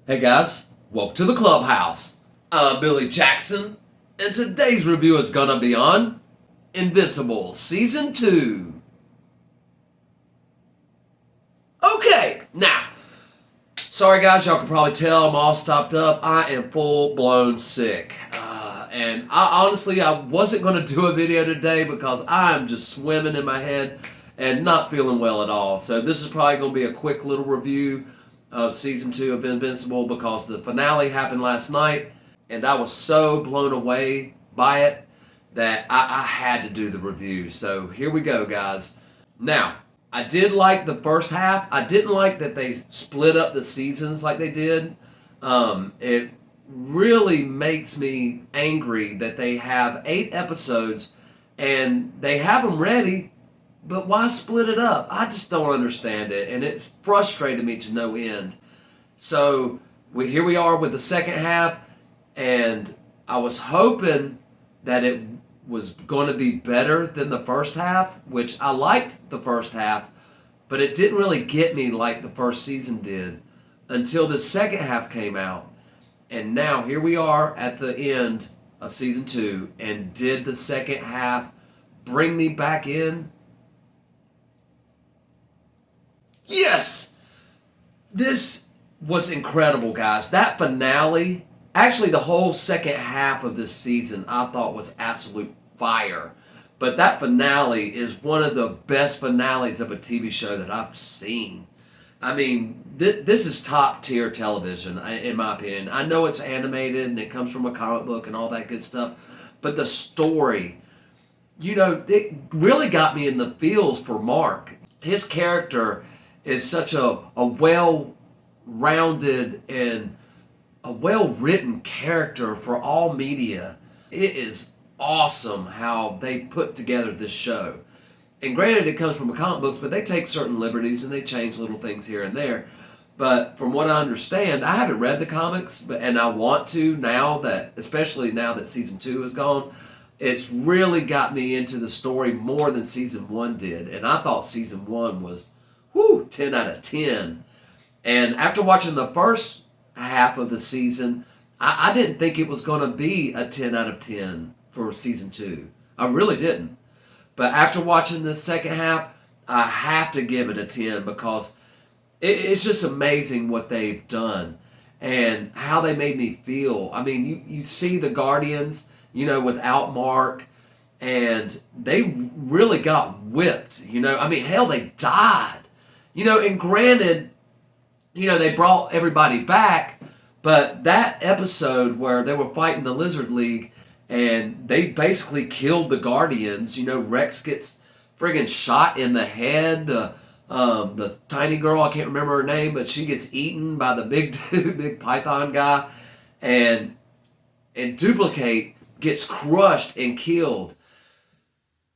Hey guys, welcome to the clubhouse. I'm Billy Jackson, and today's review is gonna be on Invincible Season 2. Okay, now, sorry guys, y'all can probably tell I'm all stopped up. I am full-blown sick. And I wasn't gonna do a video today because I'm just swimming in my head and not feeling well at all. So this is probably gonna be a quick little review of Season 2 of Invincible because the finale happened last night and I was so blown away by it that I had to do the review. So here we go, guys. Now, I did like the first half. I didn't like that they split up the seasons like they did. It really makes me angry that they have 8 episodes and they have them ready, but why split it up? I just don't understand it, and it frustrated me to no end. So here we are with the second half, and I was hoping that it was going to be better than the first half, which I liked the first half, but it didn't really get me like the first season did until the second half came out. And now here we are at the end of Season 2, and did the second half bring me back in? Yes! This was incredible, guys. That finale, actually the whole second half of this season, I thought was absolute fire. But that finale is one of the best finales of a TV show that I've seen. I mean, this is top tier television, in my opinion. I know it's animated and it comes from a comic book and all that good stuff, but the story, it really got me in the feels for Mark. His character is such a well-rounded and a well-written character for all media. It is awesome how they put together this show. And granted, it comes from comic books, but they take certain liberties and they change little things here and there. But from what I understand, I haven't read the comics, and I want to now that, especially now that Season 2 is gone. It's really got me into the story more than Season 1 did. And I thought Season 1 was 10 out of 10. And after watching the first half of the season, I didn't think it was going to be a 10 out of 10 for Season 2. I really didn't. But after watching the second half, I have to give it a 10 because it's just amazing what they've done and how they made me feel. I mean, you see the Guardians, without Mark, and they really got whipped, I mean, hell, they died. And granted, they brought everybody back, but that episode where they were fighting the Lizard League and they basically killed the Guardians, Rex gets friggin' shot in the head, the tiny girl, I can't remember her name, but she gets eaten by the big dude, big python guy, and Duplicate gets crushed and killed.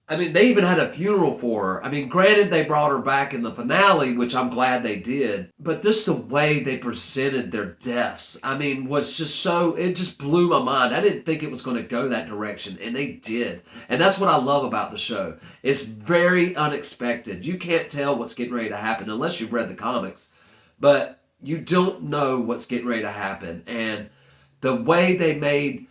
I mean, they even had a funeral for her. I mean, granted, they brought her back in the finale, which I'm glad they did. But just the way they presented their deaths, I mean, was just it just blew my mind. I didn't think it was going to go that direction, and they did. And that's what I love about the show. It's very unexpected. You can't tell what's getting ready to happen unless you've read the comics. But you don't know what's getting ready to happen. And the way they made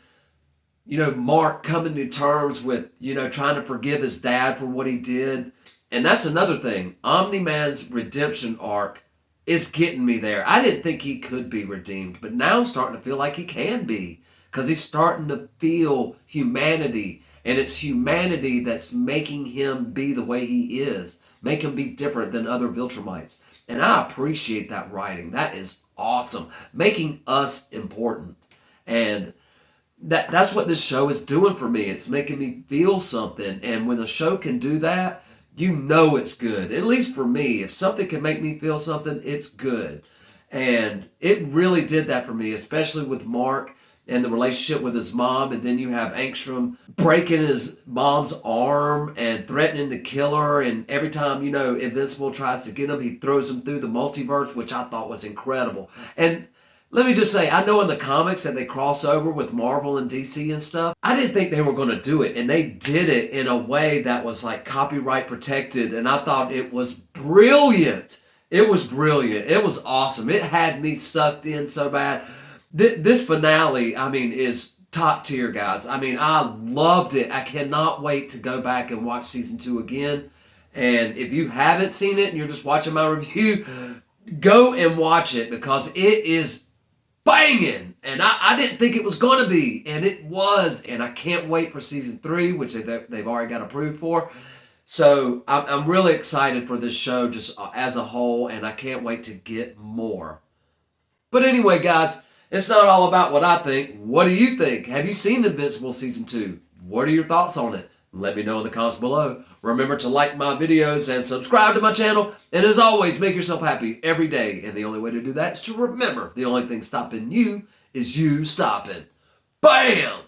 Mark coming to terms with, trying to forgive his dad for what he did. And that's another thing. Omni-Man's redemption arc is getting me there. I didn't think he could be redeemed, but now I'm starting to feel like he can be because he's starting to feel humanity. And it's humanity that's making him be the way he is, make him be different than other Viltrumites. And I appreciate that writing. That is awesome. Making us important. And that's what this show is doing for me. It's making me feel something. And when a show can do that, it's good. At least for me. If something can make me feel something, it's good. And it really did that for me, especially with Mark and the relationship with his mom. And then you have Angstrom breaking his mom's arm and threatening to kill her. And every time, Invincible tries to get him, he throws him through the multiverse, which I thought was incredible. And let me just say, I know in the comics that they cross over with Marvel and DC and stuff. I didn't think they were going to do it, and they did it in a way that was like copyright protected, and I thought it was brilliant. It was brilliant. It was awesome. It had me sucked in so bad. This finale, I mean, is top tier, guys. I mean, I loved it. I cannot wait to go back and watch season 2 again. And if you haven't seen it and you're just watching my review, go and watch it because it is banging. And I didn't think it was going to be, and it was. And I can't wait for season 3, which they've already got approved for. So I'm really excited for this show just as a whole, and I can't wait to get more. But anyway, guys, it's not all about what I think. What do you think? Have you seen Invincible Season 2? What are your thoughts on it? Let me know in the comments below. Remember to like my videos and subscribe to my channel. And as always, make yourself happy every day. And the only way to do that is to remember the only thing stopping you is you stopping. Bam!